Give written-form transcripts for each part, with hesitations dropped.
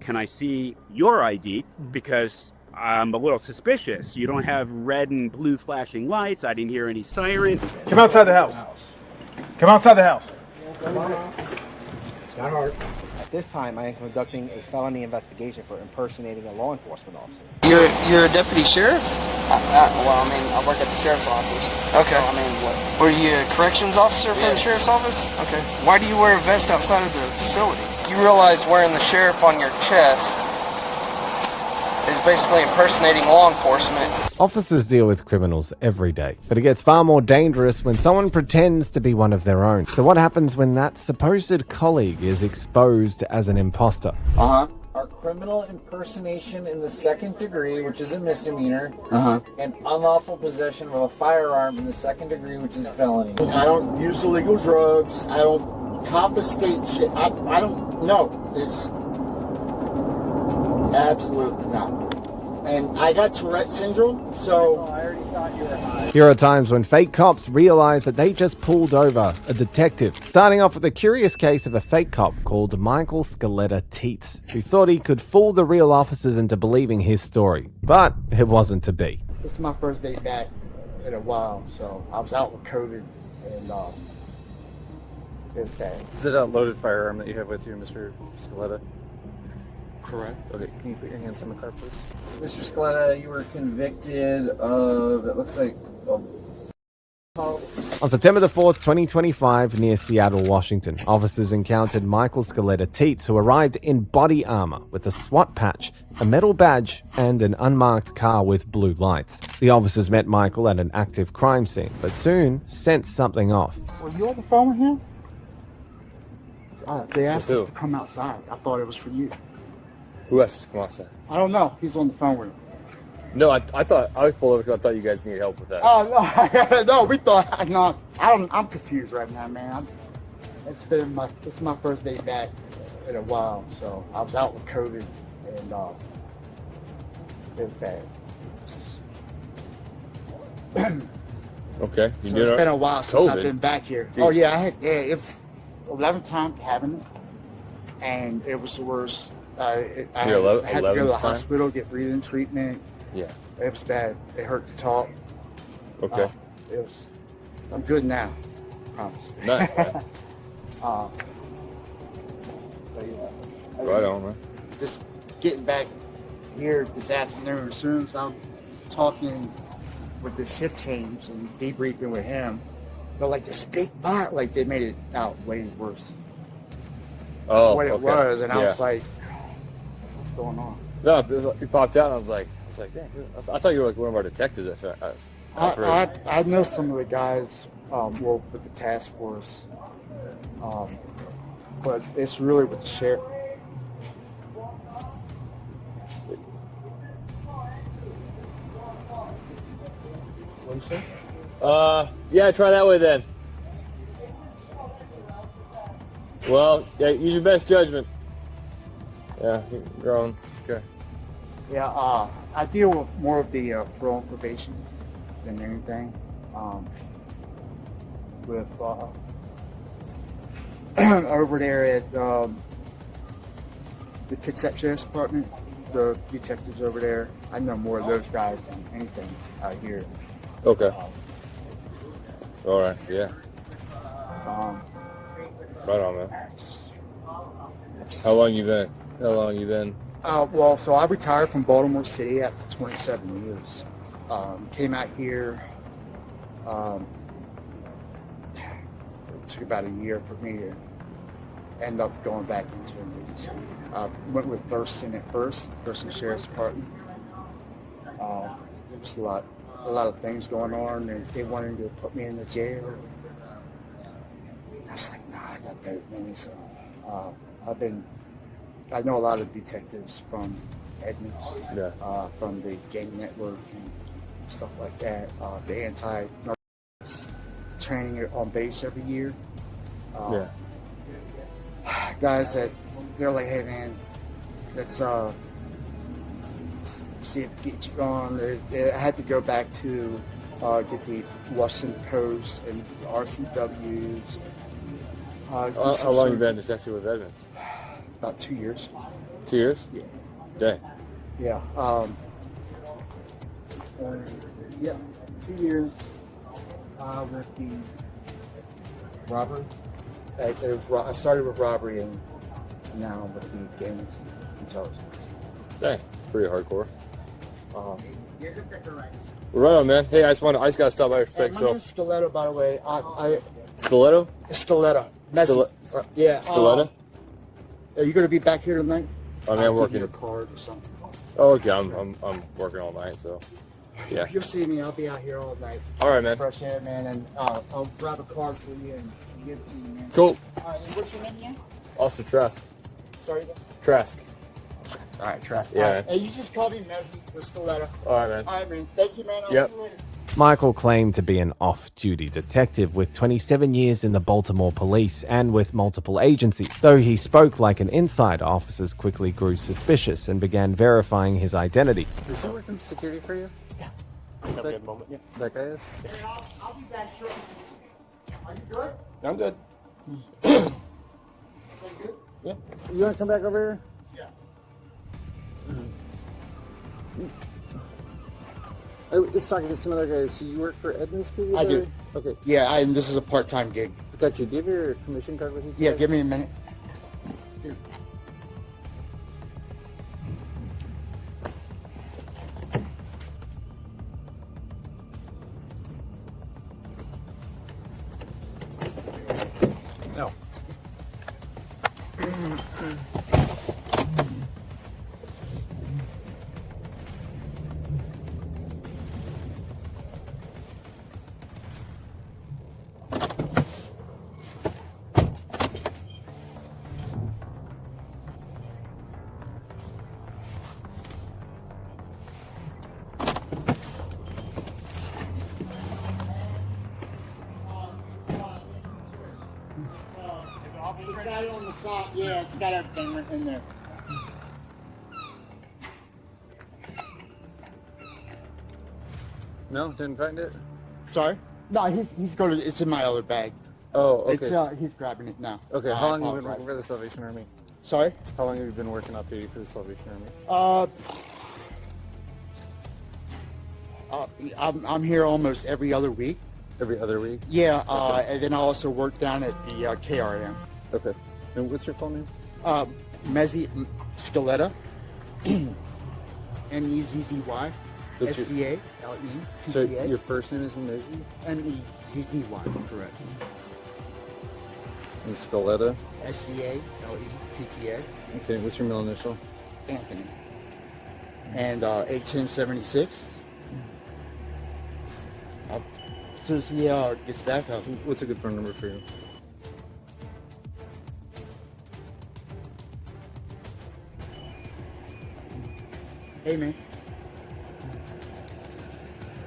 can I see your ID? Because I'm a little suspicious. You don't have red and blue flashing lights. I didn't hear any siren. Come outside the house. Come outside the house. It's not hard. At this time, I am conducting a felony investigation for impersonating a law enforcement officer. You're a deputy sheriff? Well, I mean, I work at the sheriff's office. Okay. So, I mean, what? Were you a corrections officer for the sheriff's office? Okay. Why do you wear a vest outside of the facility? You realize wearing the sheriff on your chest is basically impersonating law enforcement. Officers deal with criminals every day, but it gets far more dangerous when someone pretends to be one of their own. So what happens when that supposed colleague is exposed as an imposter? Are criminal impersonation in the second degree, which is a misdemeanor, and unlawful possession of a firearm in the second degree, which is a felony. I don't use illegal drugs. I don't confiscate shit. I don't know. It's absolutely not. And I got Tourette syndrome, so I already thought you were high. Here are times when fake cops realize that they just pulled over a detective. Starting off with a curious case of a fake cop called Michael Teets, who thought he could fool the real officers into believing his story. But it wasn't to be. this is my first day back in a while. So I was out with COVID, and it was bad. Is it a loaded firearm that you have with you, Mr. Scaletta? Correct. Okay, can you put your hands on the car, please? Mr. Scaletta, you were convicted of, it looks like, On September the 4th, 2025, near Seattle, Washington, officers encountered Michael Teets, who arrived in body armor with a SWAT patch, a metal badge, and an unmarked car with blue lights. The officers met Michael at an active crime scene, but soon sensed something off. Were you on the phone with him? They asked us to come outside. I thought it was for you. Who asked us to come outside? I don't know. He's on the phone with him. No, I thought I was pulled over because I thought you guys needed help with that. Oh no, no, we thought. No, I'm confused right now, man. This is my first day back in a while, so I was out with COVID, and it was bad. Okay. So it's been a while since I've been back here. Jeez. Oh yeah, it was 11th time having it, and it was the worst. I had to go to the hospital, get breathing treatment. Yeah. It was bad. It hurt to talk. Okay. I'm good now. Promise. Nice. But yeah. Right on, man. Just getting back here this afternoon. As soon as I'm talking with the shift change and debriefing with him, they're like, this big fire. Like, they made it out way worse. Oh, what it was, and I was like, what's going on? No, he popped out, and I was like, damn, I thought you were like one of our detectives at first. I know some of the guys were with the task force, but it's really with the sheriff. What you say? Yeah, try that way then. Well, yeah, use your best judgment. Yeah, you're on. Okay. Yeah, I deal with more of the parole and probation than anything. With over there at the Kitsap Sheriff's Department, the detectives over there, I know more of those guys than anything out here. Okay. All right. Yeah. Right on, man. How long you been? Well, so I retired from Baltimore City after 27 years. Came out here. It took about a year for me to end up going back into an agency. Went with Thurston at first, Thurston Sheriff's Department. There was a lot of things going on, and they wanted to put me in the jail. I was like, nah, I got better things. I know a lot of detectives from Edmonds, from the gang network and stuff like that. The anti-narcotics training on base every year. Guys that they're like, hey man, let's see if we get you on. I had to go back to get the Washington Post and the RCWs. How long you been a detective with Edmonds? About 2 years. 2 years? Yeah. Dang. Yeah. Yeah. 2 years with the robbery. I started with robbery and now with the game intelligence. Dang. It's pretty hardcore. Right on, man. Hey, I just gotta stop by for a sec. My name's Stiletto, by the way. Stiletto? Stiletto. Yeah. Stiletto? Are you gonna be back here tonight? I mean, I'm working. A card or something. Oh, okay. I'm working all night, so yeah. You'll see me. I'll be out here all night. All right, man. Fresh air, man, and I'll grab a card for you and give it to you, man. Cool. All right. And what's your name again? Also, Trask. Sorry. Again? Trask. All right, Trask. Yeah. All right. Hey, you just call me Messi with Stiletto. All right, man. All right, man. Thank you, man. I'll Yep. see you later. Michael claimed to be an off-duty detective with 27 years in the Baltimore police and with multiple agencies. Though he spoke like an insider, officers quickly grew suspicious and began verifying his identity. Is he working security for you? Yeah. Have a good moment. Yeah. That guy is? I'll be back shortly. Are you good? I'm good. You good? Yeah. You want to come back over here? Yeah. I was talking to some other guys. So you work for Edmonds previously? I do. Okay. Yeah, and this is a part-time gig. Got you. Do you have your commission card with you? Yeah, give me a minute. No. It's got it on the side. Yeah, it's got everything in there. No, didn't find it. Sorry? No, he's going to. It's in my other bag. Oh, okay. It's, he's grabbing it now. Okay. I How long have you been apologize. working for the Salvation Army? Sorry? How long have you been working off duty for the Salvation Army? I'm here almost every other week. Every other week. Yeah, and then I also work down at the KRM. Okay. And what's your full name? Mezzi Scaletta. M-E-Z-Z-Y. That's your- S-C-A-L-E-T-T-A. So your first name is Mizzy? M-E-Z-Z-Y, correct. And Scaletta. S-C-A-L-E-T-T-A. Okay. What's your middle initial? Anthony. And 81076. As soon as he gets back up. What's a good phone number for you? Hey, man.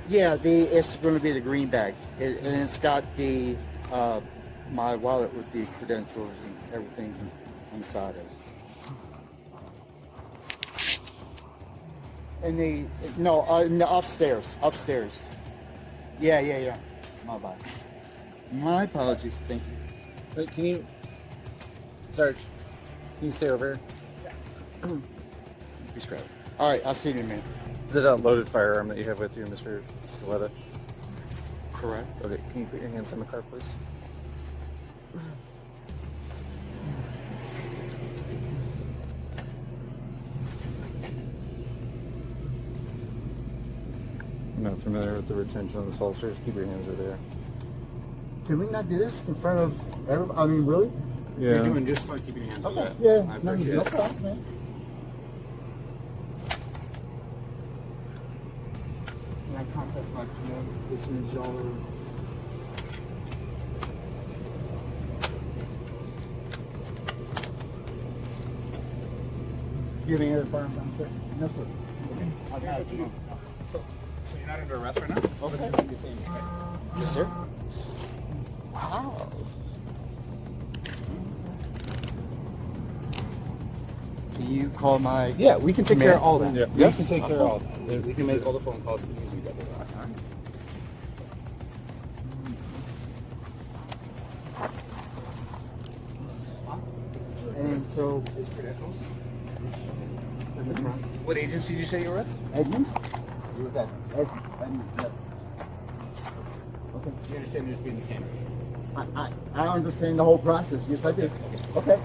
Yeah, it's going to be the green bag, and it's got the my wallet with the credentials and everything inside it. And no, upstairs. Yeah. My bad. My apologies. Thank you. Wait, can you, Sarge? Can you stay over here? Please grab it. All right, I'll see you in a minute. Is it a loaded firearm that you have with you, Mr. Scaletta? Correct. Okay. Can you put your hands on the car, please? I'm not familiar with the retention on this holster. Just keep your hands over there. Can we not do this in front of everybody? I mean, really? Yeah. You're doing just fine keeping your hands Okay. on that. Yeah. I appreciate no it. problem, man. Can I contact my command as soon as y'all are... You have any other firearms on there? No, sir. I've got it. So you're not under arrest right now? Okay. Yes, sir. Wow. Can you call my... Yeah, we can take care of all that. Yeah. We can take care of all that. We can make all the phone calls and use together. And so... His credentials? What agency did you say you were with? Edmund? You were with that. Edmund, yes. Okay. You understand you're just being the camera. I understand the whole process. Yes, I do. Okay.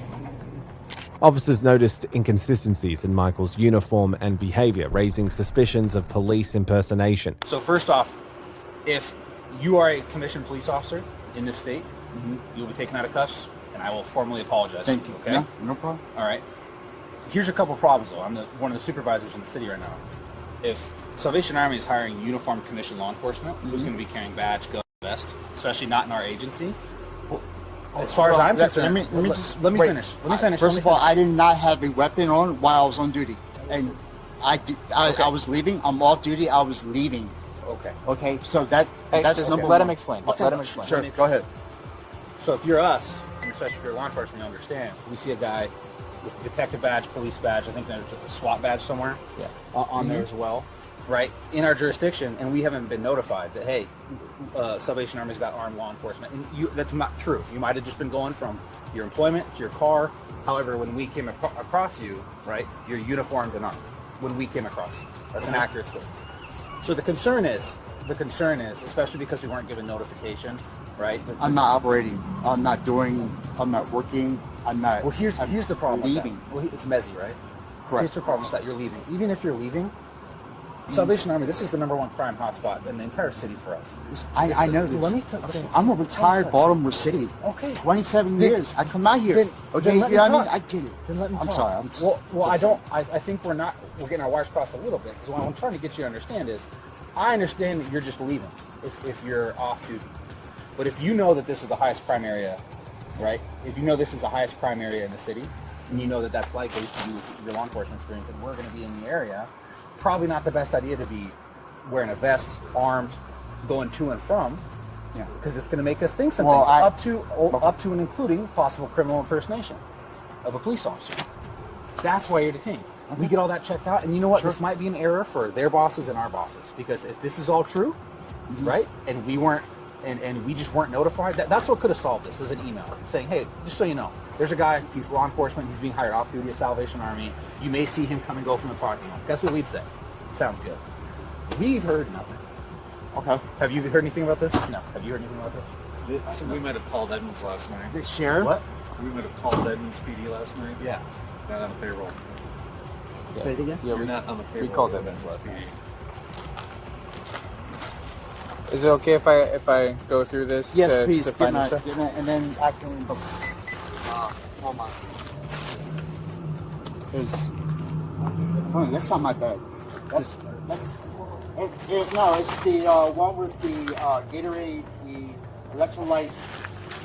Officers noticed inconsistencies in Michael's uniform and behavior, raising suspicions of police impersonation. So first off, if you are a commissioned police officer in this state, you'll be taken out of cuffs, and I will formally apologize. Thank you. Okay? Yeah, no problem. All right. Here's a couple problems, though. I'm one of the supervisors in the city right now. If Salvation Army is hiring uniformed commissioned law enforcement, who's going to be carrying badge, gun, vest, especially not in our agency? As far as I'm concerned, let me finish. First of all, I did not have a weapon on while I was on duty, and I was leaving. I'm off duty. I was leaving. Okay. Okay. So that's number one. Let him explain. Okay. Let him explain. Sure. Go ahead. So if you're us, and especially if you're law enforcement, you understand. We see a guy with a detective badge, police badge. I think there's a SWAT badge somewhere. Yeah. On there as well, right? In our jurisdiction, and we haven't been notified that hey, Salvation Army's got armed law enforcement. And that's not true. You might have just been going from your employment to your car. However, when we came across you, right, you're uniformed and armed. When we came across you, that's an accurate statement. So the concern is, especially because we weren't given notification, right? I'm not operating. I'm not working. I'm not. Well, here's the problem. Leaving. With that. Well, it's messy, right? Correct. Here's the problem with that. You're leaving. Even if you're leaving, Salvation Army, this is the #1 crime hotspot in the entire city for us. I know this. Let me I'm a retired Baltimore City. Okay. 27 years. I come out here. Okay, you know what I mean? I get it. Then let me I'm talk. sorry. Well, I think we're getting our wires crossed a little bit, because what I'm trying to get you to understand is, I understand that you're just leaving if you're off duty. But if you know that this is the highest crime area, right? If you know this is the highest crime area in the city, and you know that that's likely to do with your law enforcement experience, and we're going to be in the area, probably not the best idea to be wearing a vest, armed, going to and from, because it's going to make us think some things, up to and including possible criminal impersonation of a police officer. That's why you're detained. We get all that checked out, and you know what? Sure. This might be an error for their bosses and our bosses, because if this is all true, right, and we weren't, and we just weren't notified, that's what could have solved this, is an email saying, hey, just so you know, there's a guy, he's law enforcement, he's being hired off duty at Salvation Army, you may see him come and go from the parking lot. That's what we'd say. Sounds good. We've heard nothing. Okay. Have you heard anything about this? No. Have you heard anything about this? So we might have called Edmonds last night. The sheriff? What? We might have called Edmonds PD last night. Yeah. Not on the payroll. Say it again? Yeah, we're not on the payroll. We called of Edmonds last night. PD. Is it okay if I go through this? Yes, please. To find this stuff? And then I can. Hold on. Oh, that's not my bed. That's no, it's the one with the Gatorade, the electrolytes.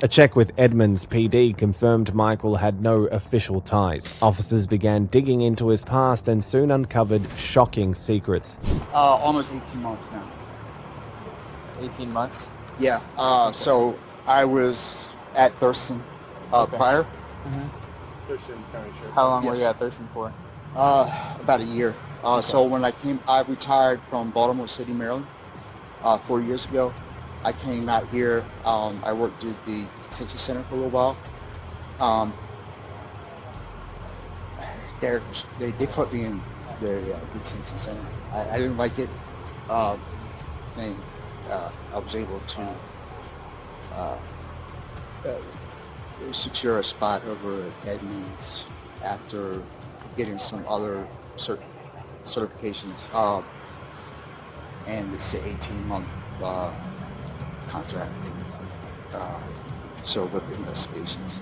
A check with Edmonds PD confirmed Michael had no official ties. Officers began digging into his past and soon uncovered shocking secrets. Almost 18 months now. 18 months? Yeah. So I was at Thurston prior. Thurston County Sheriff. How long were you at Thurston for? About a year. So when I retired from Baltimore City, Maryland, 4 years ago. I came out here. I worked at the detention center for a little while. They put me in the detention center. I didn't like it. And I was able to secure a spot over at Edmonds after getting some other certifications. And it's an 18-month contract. So with investigations.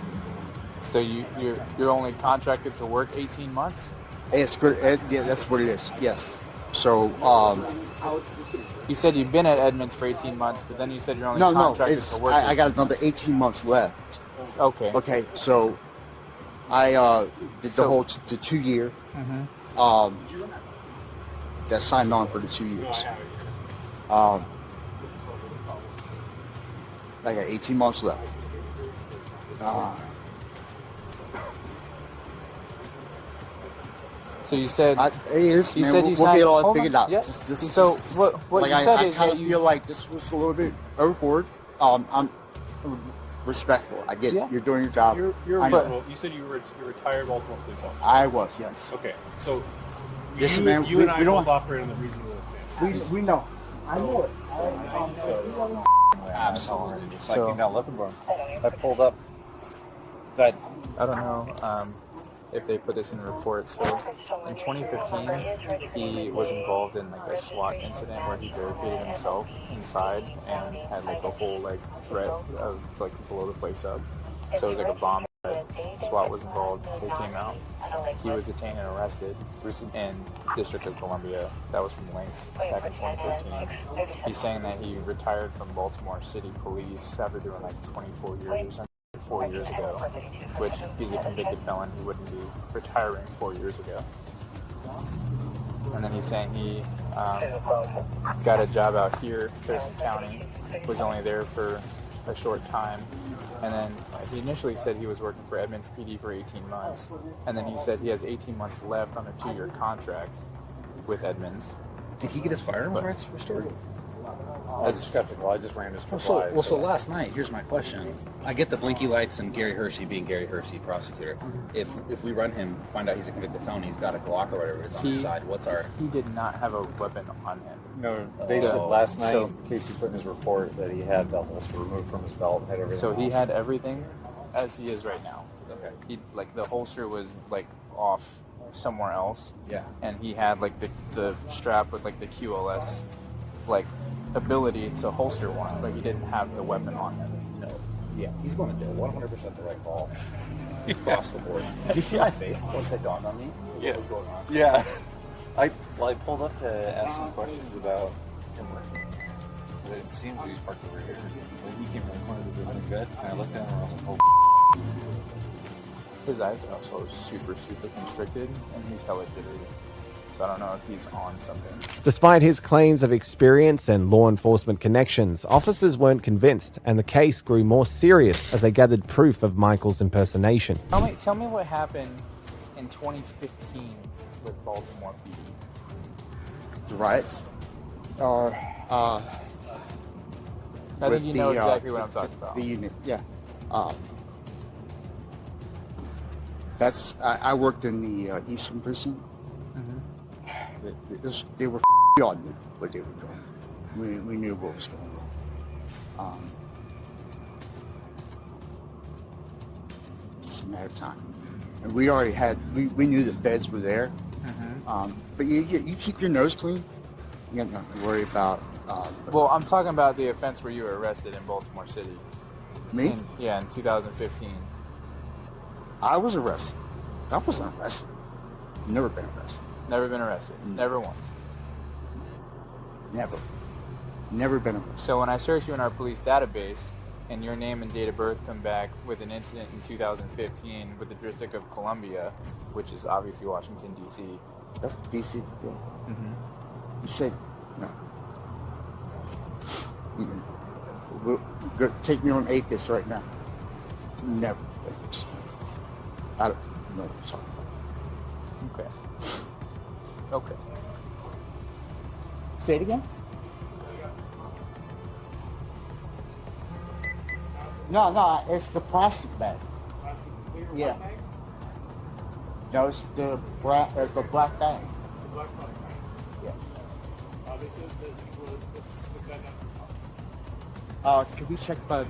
So you're only contracted to work 18 months? It's good. Yeah, that's what it is. Yes. So you said you've been at Edmonds for 18 months, but then you said you're only contracted to work. I got another 18 months left. Okay. Okay. So I did the 2 year. That signed on for the 2 years. I got 18 months left. So you said we'll get it all figured out. Yeah. So what like you said I is kind that of feel like this was a little bit overboard. I'm respectful. I get it. You're doing your job. You're reasonable. You said you were retired Baltimore police officer. I was, yes. Okay, so Listen, man, You and I both operate on the reasonable standard. we know. I know it. Absolutely. Just like So- you're not looking for him. I pulled up that. I don't know if they put this in the report. So in 2015, he was involved in like a SWAT incident where he barricaded himself inside and had like a whole like threat of like to blow the place up. So it was like a bomb threat. SWAT was involved. They came out. He was detained and arrested in District of Columbia. That was from Lynx back in 2015. He's saying that he retired from Baltimore City Police after doing like 24 years or something. 4 years ago, which he's a convicted felon. He wouldn't be retiring 4 years ago. And then he's saying he got a job out here, Thurston County, was only there for a short time, and then he initially said he was working for Edmonds PD for 18 months, and then he said he has 18 months left on a 2-year contract with Edmonds. Did he get his firearms rights restored? I was skeptical. I just ran his So last night, here's my question. I get the blinky lights and Gary Hershey being Gary Hershey, prosecutor. If we run him, find out he's a convicted felon, he's got a Glock or whatever is on his side, what's our... He did not have a weapon on him. No, they said last night, Casey put in his report that he had the holster removed from his belt, had everything. So he else. had everything as he is right now. Okay. He, like, the holster was like off somewhere else. Yeah. And he had like the strap with like the QLS like ability to holster one, but he didn't have the weapon on him. No. Yeah, he's going to jail. 100% the right call. Across the board. Did you see my face once that dawned on me? Yeah. What was going on? Yeah. I pulled up to ask some questions about him. It seemed to be parked over here. When he came from the corner of the building good, and I looked at him and I was like, oh. His eyes are also super constricted, and he's hella jittery. So I don't know if he's on something. Despite his claims of experience and law enforcement connections, officers weren't convinced, and the case grew more serious as they gathered proof of Michael's impersonation. Tell me what happened in 2015 with Baltimore PD. The riots are I think you know exactly what I'm talking about. The unit, yeah. That's I worked in the Eastern Precinct. They were on what they were doing. We knew what was going on. It's a matter of time. And we already had, we knew the beds were there. But you keep your nose clean. You don't have to worry about... well, I'm talking about the offense where you were arrested in Baltimore City. Me? In 2015. I was arrested. I wasn't arrested. Never been arrested. Never been arrested? Never once? Never. Never been arrested. So when I search you in our police database, and your name and date of birth come back with an incident in 2015 with the District of Columbia, which is obviously Washington, D.C. That's D.C., yeah. You said, no. Go, take me on APIS right now. Never. I don't know what I'm talking about. Okay. Okay. Say it again? No, it's the plastic bag. Yeah. No, it's the black bag. The black bag. Yeah. Can we check my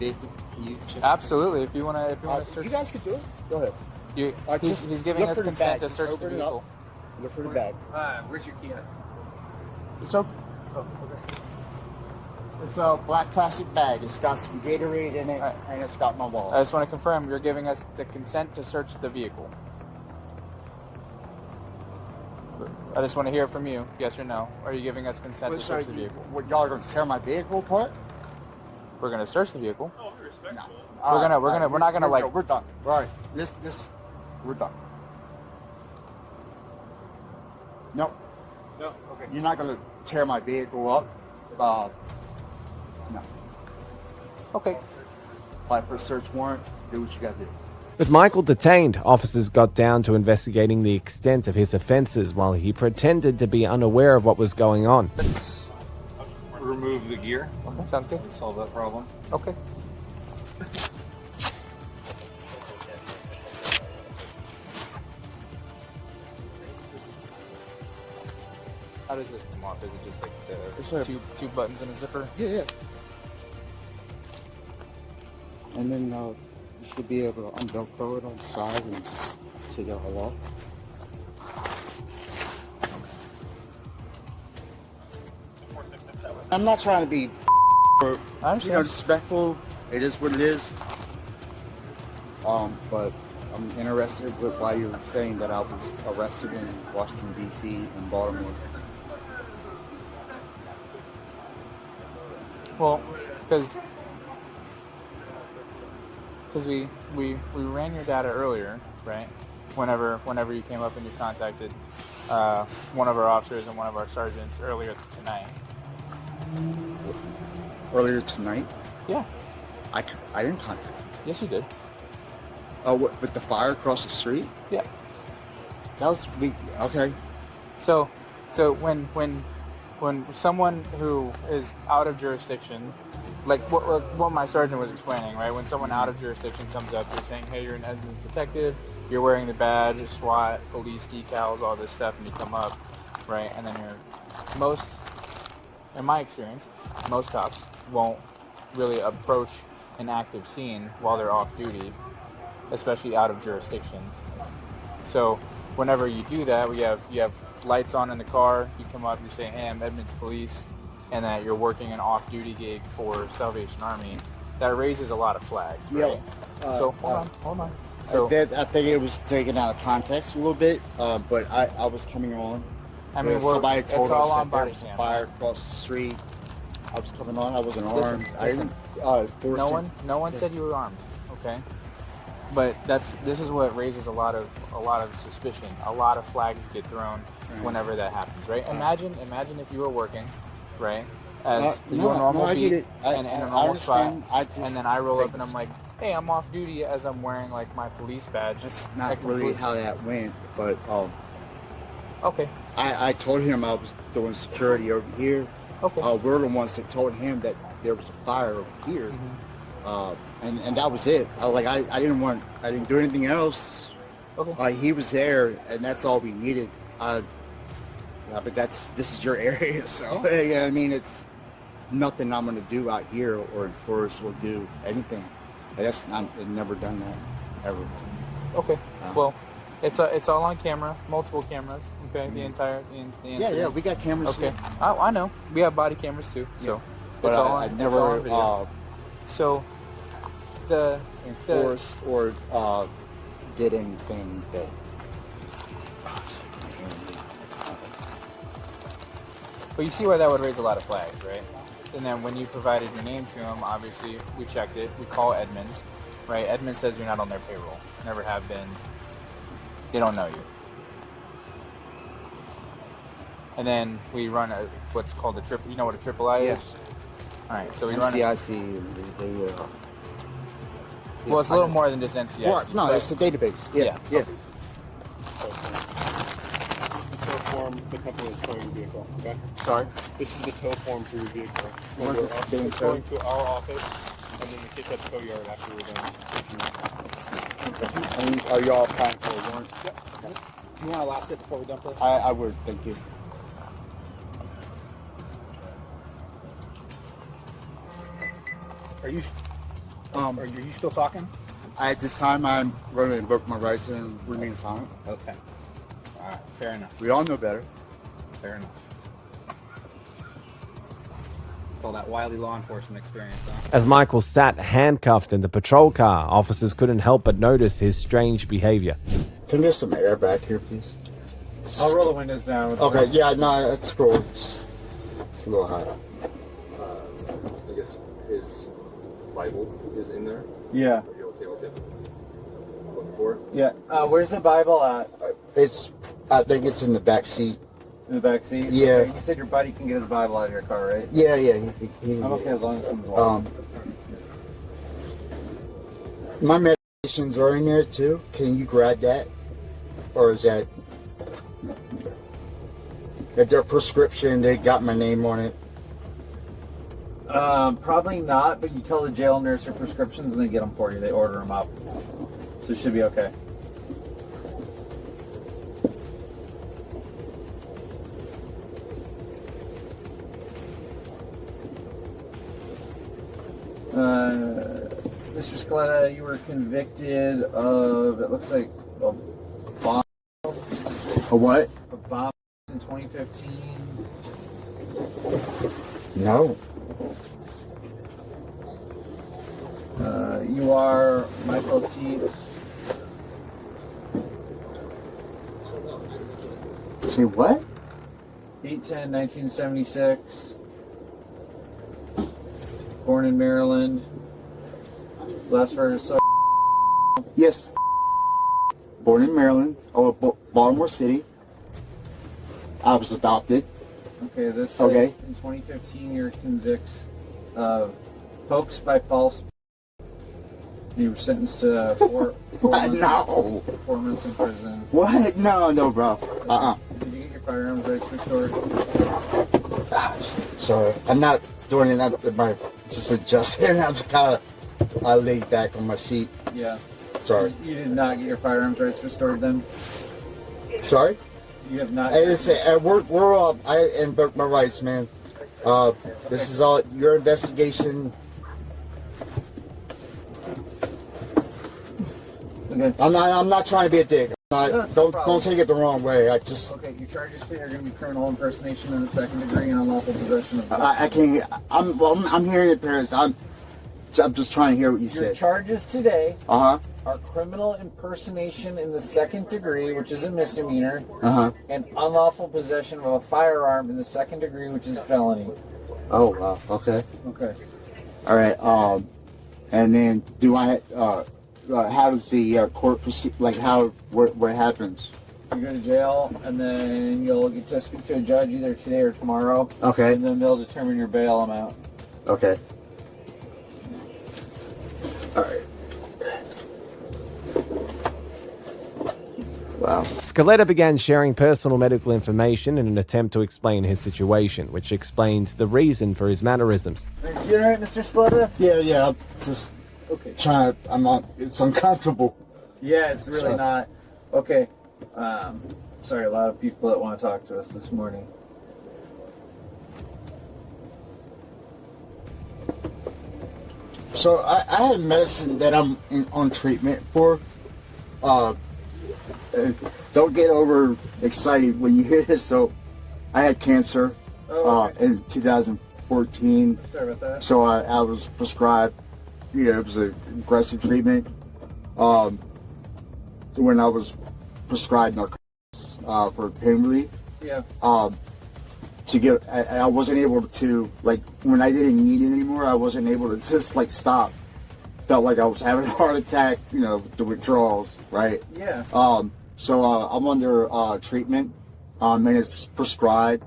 vehicle? You check Absolutely. If you wanna search, you guys could do it. Go ahead. He's giving us consent to search the vehicle. Look for the bag. Where's your key at? It's okay. It's a black plastic bag. It's got some Gatorade in it, and it's got my wallet. I just want to confirm you're giving us the consent to search the vehicle. I just want to hear from you, yes or no. Are you giving us consent to search the vehicle? What, y'all are going to tear my vehicle apart? We're going to search the vehicle. No. We're not gonna like. We're done. All right. We're done. Nope. No, okay. You're not going to tear my vehicle up. No. Okay. Apply for a search warrant. Do what you got to do. With Michael detained, officers got down to investigating the extent of his offenses while he pretended to be unaware of what was going on. Let's remove the gear. Okay, sounds good. Solve that problem. Okay. How does this come off? Is it just like It's the like- two buttons in a zipper? Yeah. And then you should be able to unvelcro it on the side and just take it all off. I'm not trying to be, disrespectful. It is what it is. But I'm interested with why you're saying that I was arrested in Washington D.C. and Baltimore. Well, because we ran your data earlier, right? Whenever you came up and you contacted one of our officers and one of our sergeants earlier tonight. Earlier tonight? Yeah. I didn't contact. Yes, you did. Oh, with the fire across the street? Yeah. That was weak. Okay. So when someone who is out of jurisdiction, like what my sergeant was explaining, right? When someone out of jurisdiction comes up, you're saying, hey, you're an Edmonds detective, you're wearing the badge, SWAT, police decals, all this stuff, and you come up, right? And then in my experience, most cops won't really approach an active scene while they're off duty, especially out of jurisdiction. So whenever you do that, you have lights on in the car, you come up, you say, hey, I'm Edmonds Police, and that you're working an off-duty gig for Salvation Army, that raises a lot of flags, right? So hold on. So I think it was taken out of context a little bit, but I was coming on. I mean, somebody told it's all us on that there body was a cam. fire across the street. I was coming on. I wasn't armed. I Listen. didn't force it. No one said you were armed, okay? But this is what raises a lot of suspicion. A lot of flags get thrown whenever that happens, right? Imagine if you were working, right, as your normal beat and in a normal spot, and then I roll up and I'm like, hey, I'm off duty as I'm wearing like my police badge. That's not really how that went, but okay. I told him I was doing security over here. Okay. We're the ones that told him that there was a fire over here. And that was it. I didn't do anything else. Okay. He was there, and that's all we needed. But this is your area, so yeah. I mean, it's nothing I'm gonna do out here or enforce or do anything. I've never done that ever. Okay. Well, it's all on camera, multiple cameras. Okay, the incident. Yeah, we got cameras. Okay. Here. I know. We have body cameras too. So but it's all I on, never it's all on video. So the enforced or did anything that. But you see why that would raise a lot of flags, right? And then when you provided your name to them, obviously we checked it. We call Edmonds, right? Edmonds says you're not on their payroll. Never have been. They don't know you. And then we run what's called a triple. You know what a triple I is? All right, so we run. NCIC. Well, it's a little more than just NCIC. Well, no, it's a database. Yeah. Tow form, the company is towing your vehicle, okay? Sorry? This is the tow form for your vehicle. Where's it being It's going to our office, and then the kids at the tow yard after we're done. And are you all applying for a warrant? Yep. You want to last it before we dump this? I would, thank you. Are you still talking? At this time, I'm going to invoke my rights and remain silent. Okay. All right. Fair enough. We all know better. Fair enough. All that wily law enforcement experience, huh? As Michael sat handcuffed in the patrol car, officers couldn't help but notice his strange behavior. Can you get some air back here, please? I'll roll the windows down. Okay, yeah, no, that's cool. It's a little hot. I guess his Bible is in there. Yeah. Are you okay with it? Looking for it? Yeah. Where's the Bible at? I think it's in the back seat. In the back seat? Yeah. Okay. You said your buddy can get his Bible out of your car, right? Yeah. I'm okay as long as someone's watching. My medications are in there too. Can you grab that? Or is that their prescription? They got my name on it. Probably not, but you tell the jail nurse your prescriptions and they get them for you. They order them up. So it should be okay. Mr. Scaletta, you were convicted of, it looks like, a bomb. A what? A bomb in 2015. No. You are Michael Teets. Say what? 8/10/1976. Born in Maryland. Last verse. Yes. Born in Maryland, Baltimore City. I was adopted. Okay, this says in 2015 you're convicted of hoax by false. You were sentenced to 4 months, No. 4 months in prison. What? No, bro. Did you get your firearms rights restored? Sorry, I'm not doing it. Just adjusting. I'm just kind of laid back on my seat. Yeah. Sorry. You did not get your firearms rights restored then? Sorry? You have not. I invoke my rights, man. This is all your investigation. Okay. I'm not trying to be a dick. Don't take it the wrong way. I just. Okay, your charges today are going to be criminal impersonation in the second degree and unlawful possession of. I can't. I'm hearing it, parents. I'm just trying to hear what you said. Your charges today. Uh huh. Are criminal impersonation in the second degree, which is a misdemeanor, and unlawful possession of a firearm in the second degree, which is felony. Oh wow. Okay. Okay. All right. And then do I? How does the court proceed? Like what happens? You go to jail, and then you'll get to speak to a judge either today or tomorrow. Okay. And then they'll determine your bail amount. Okay. All right. Wow. Scaletta began sharing personal medical information in an attempt to explain his situation, which explains the reason for his mannerisms. You alright, Mr. Scaletta? Yeah, I'm just trying to, it's uncomfortable. Yeah, it's really not. Okay. Sorry, a lot of people that want to talk to us this morning. So I had medicine that I'm on treatment for. Don't get over excited when you hear this. So I had cancer in 2014. Sorry about that. So I was prescribed, it was an aggressive treatment. When I was prescribed narcotics for pain relief. Yeah. I wasn't able to, when I didn't need it anymore, I wasn't able to just stop. Felt like I was having a heart attack, the withdrawals, right? Yeah. So I'm under treatment, and it's prescribed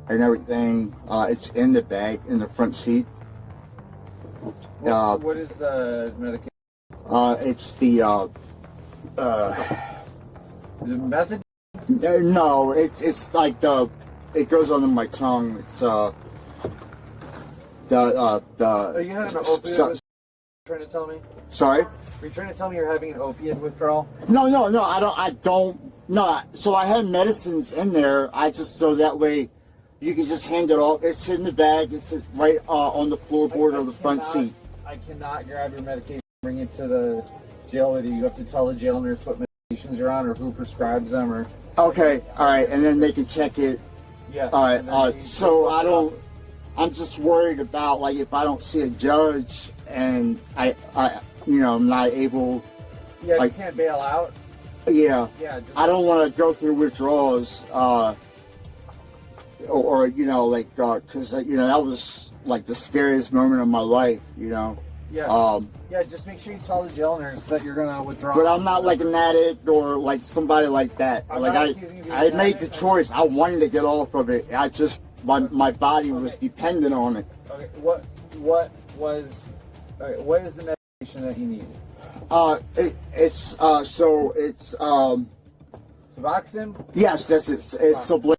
and everything. It's in the bag in the front seat. What is the medication? It's the Is it method? No, it's like it goes under my tongue. It's Are you having an opiate? Trying to tell me? Sorry? Are you trying to tell me you're having an opiate withdrawal? No, I don't. No, so I have medicines in there. So that way you can just hand it off. It's in the bag. It's right on the floorboard of the front seat. I cannot grab your medication and bring it to the jail with you. You have to tell the jail nurse what medications you're on or who prescribes them or... Okay, all right, and then they can check it. Yeah. All right, so I'm just worried about, if I don't see a judge and I'm not able... Yeah, you can't bail out? Yeah. Yeah. I don't want to go through withdrawals, because, that was, the scariest moment of my life, Yeah. Yeah, just make sure you tell the jail nurse that you're going to withdraw. But I'm not an addict or somebody like that. I made the choice. I wanted to get off of it. I just, my body was dependent on it. Okay, what is the medication that you need? It's Suboxone? Yes, that's it. It's Sublime.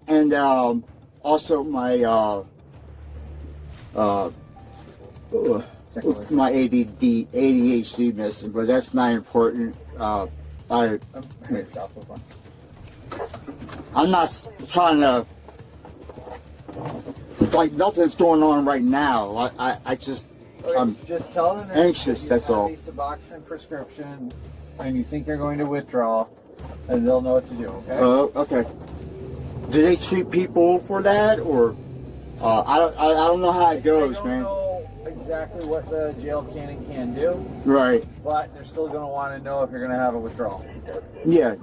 And also my my ADHD medicine, but that's not important. I'm not trying to, nothing's going on right now. I'm just tell them anxious, that's all. a Suboxone prescription, and you think you're going to withdraw, and they'll know what to do. Okay. Okay. Do they treat people for that, or I don't know how it goes, man. I don't know exactly what the jail can and can't do. Right. But they're still going to want to know if you're going to have a withdrawal. Yeah.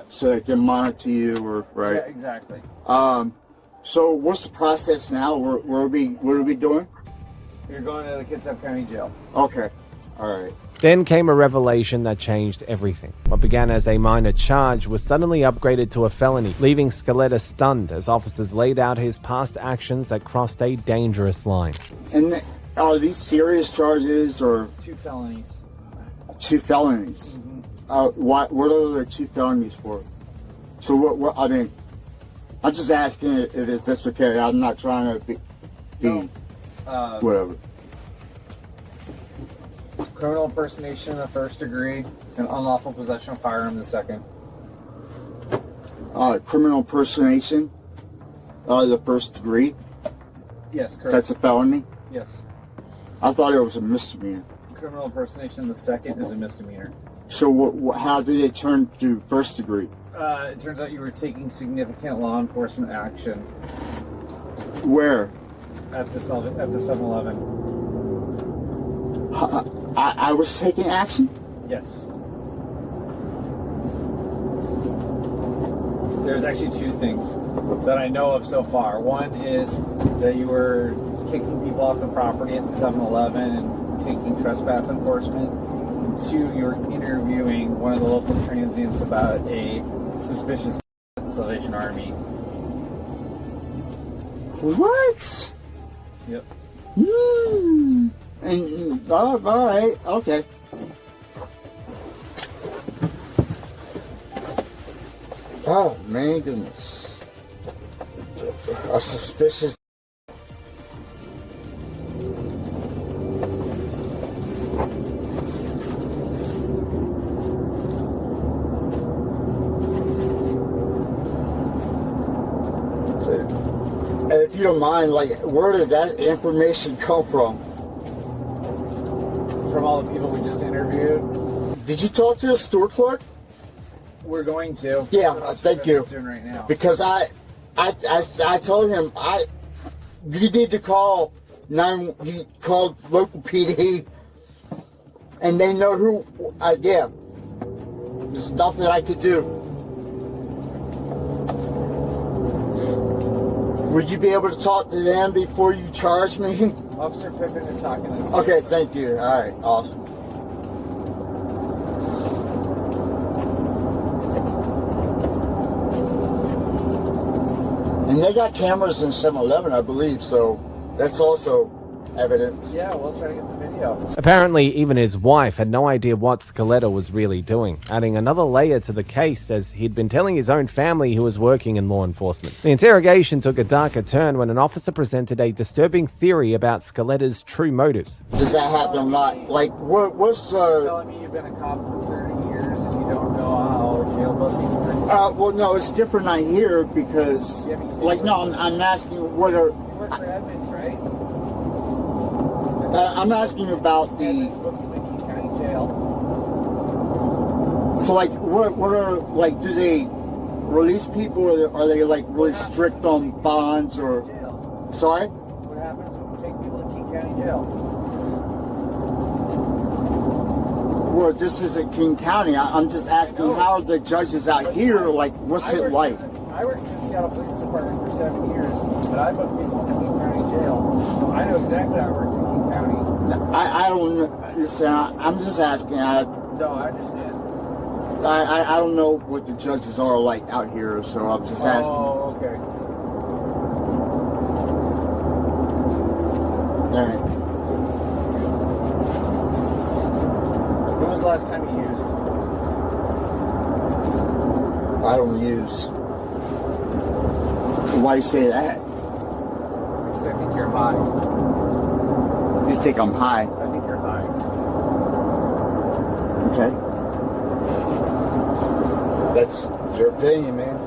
So they can monitor you, or right. Yeah, exactly. So what's the process now? What are we doing? You're going to the Kitsap County Jail. Okay. All right. Then came a revelation that changed everything. What began as a minor charge was suddenly upgraded to a felony, leaving Scaletta stunned as officers laid out his past actions that crossed a dangerous line. And are these serious charges or 2 felonies? 2 felonies. What are the 2 felonies for? So what? I mean, I'm just asking if that's okay. I'm not trying to be whatever. Criminal impersonation in the 1st degree and unlawful possession of firearm in the 2nd. Criminal impersonation, the 1st degree. Yes, correct. That's a felony. Yes. I thought it was a misdemeanor. Criminal impersonation in the 2nd is a misdemeanor. So how did it turn to 1st degree? It turns out you were taking significant law enforcement action. Where? At the 7-Eleven. I was taking action? Yes. There's actually 2 things that I know of so far. One is that you were kicking people off the property at the 7-Eleven and taking trespass enforcement. And 2, you were interviewing one of the local transients about a suspicious Salvation Army. What? Yep. And all right, okay. Oh man, goodness! A suspicious. If you don't mind, like, where did that information come from? From all the people we just interviewed. Did you talk to the store clerk? We're going to. Yeah, thank you. Doing right now. Because I told him you need to call you call local PD, and they know who. Yeah, there's nothing I could do. Would you be able to talk to them before you charge me? Officer Pippin is talking to us. Okay, thank you. All right, awesome. And they got cameras in 7-Eleven, I believe, so that's also evidence. Yeah, we'll try to get the video. Apparently, even his wife had no idea what Scaletta was really doing, adding another layer to the case as he'd been telling his own family he was working in law enforcement. The interrogation took a darker turn when an officer presented a disturbing theory about Scaletta's true motives. Does that happen a lot? Like, what's... telling me you've been a cop for 30 years and you don't know how jail booking works? Well, no, it's different out here because... like, no, I'm asking what are... You work for Edmonds, right? I'm asking about the... Edmonds books in the King County Jail. So, like, what are... like, do they release people, or are they, like, really strict on bonds, or... Sorry? What happens when we take people to King County Jail? Well, this isn't King County. I'm just asking how are the judges out here, like, what's it like? I worked in the Seattle Police Department for 7 years, but I booked people in King County Jail, so I know exactly how it works in King County. I don't listen. I'm just asking. No, I understand. I don't know what the judges are like out here, so I'm just asking. Oh, okay. All right. When was the last time you used? I don't use. Why you say that? Because I think you're high. You think I'm high? I think you're high. Okay. That's your opinion, man.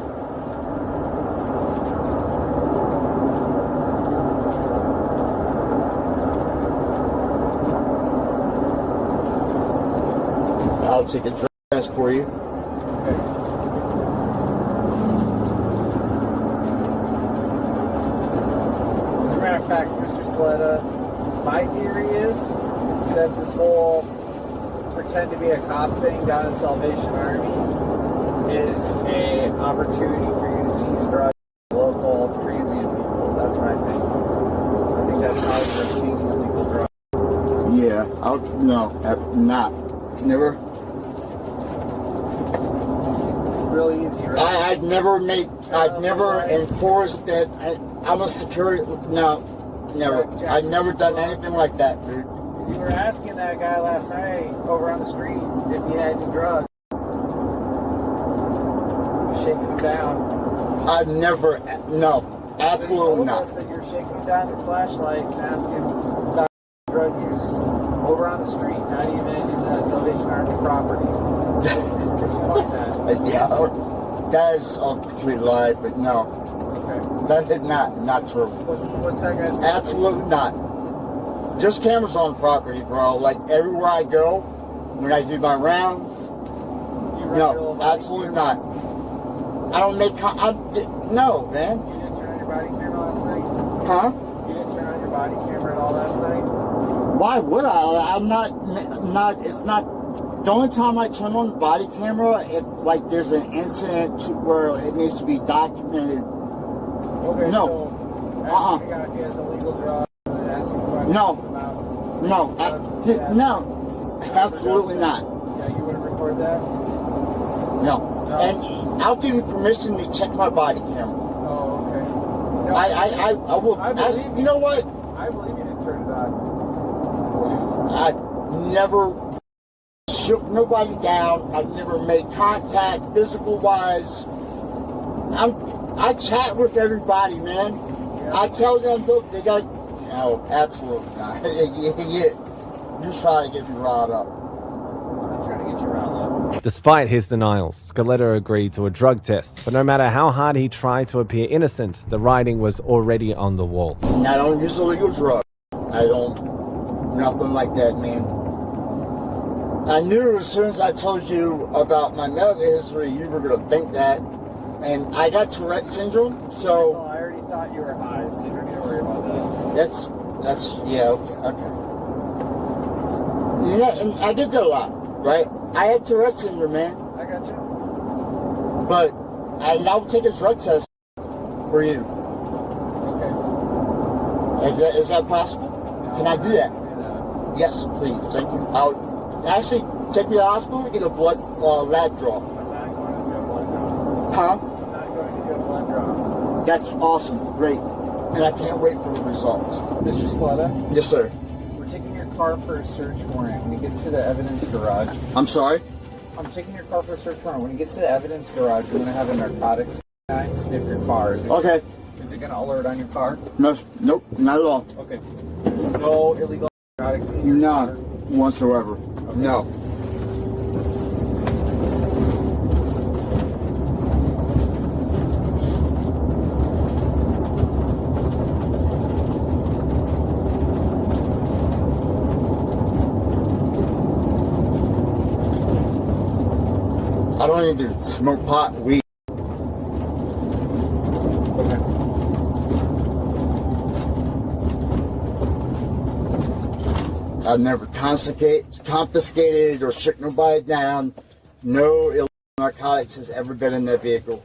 I'll take a drug test for you. As a matter of fact, Mr. Scaletta, my theory is that this whole pretend to be a cop thing down in Salvation Army is a opportunity for you to seize drugs from local transient people. That's what I think. I think that's how you're obtaining illegal drugs. Yeah, not. Never. Really easy, right? I've never enforced that. I'm a security. No, never. I've never done anything like that, dude. You were asking that guy last night over on the street if he had any drugs. You're shaking him down. I've never. No, absolutely not. That you're shaking him down with a flashlight and asking about drug use over on the street, not even in the Salvation Army property. Yeah, that is a complete lie, but no. Okay. That is not true. What's that guy's name? Absolutely not. There's cameras on property, bro. Like everywhere I go, when I do my rounds. No, absolutely not. I don't make. No, man. You didn't turn on your body camera last night? Huh? You didn't turn on your body camera at all last night? Why would I? I'm not. It's not. The only time I turn on the body camera, if like there's an incident where it needs to be documented. Okay. No. So asking a guy if he has illegal drugs and asking questions No. about. No. Absolutely not. Yeah, you wouldn't record that? No. And I'll give you permission to check my body camera. Oh, okay. No, I will. You know what? I believe you didn't turn it on. I never shook nobody down. I've never made contact physical wise. I chat with everybody, man. Yeah. I tell them, look, they got. No, absolutely not. You're trying to get me riled up. I'm trying to get you riled up. Despite his denials, Scaletta agreed to a drug test, but no matter how hard he tried to appear innocent, the writing was already on the wall. And I don't use illegal drugs. I don't. Nothing like that, man. I knew as soon as I told you about my medical history, you were going to think that. And I got Tourette syndrome, so... Well, I already thought you were high, so you don't need to worry about that. Yeah, okay. Yeah, and I get that a lot, right? I had Tourette syndrome, man. I got you. But I'll take a drug test for you. Okay. Is that possible? Can I do that? Yes, please. Thank you. I'll actually take me to the hospital to get a blood lab draw. I'm not going to do a blood draw. Huh? I'm not going to do a blood draw. That's awesome. Great. And I can't wait for the results. Mr. Scaletta? Yes, sir. We're taking your car for a search warrant. When it gets to the evidence garage... I'm sorry? I'm taking your car for a search warrant. When it gets to the evidence garage, we're going to have a narcotics guy sniff your car. Okay. Is it going to alert on your car? No, nope, not at all. Okay. No illegal narcotics in your None car? whatsoever. Okay. No. I don't even smoke pot, weed. I've never confiscated or shook nobody down. No illegal narcotics has ever been in that vehicle,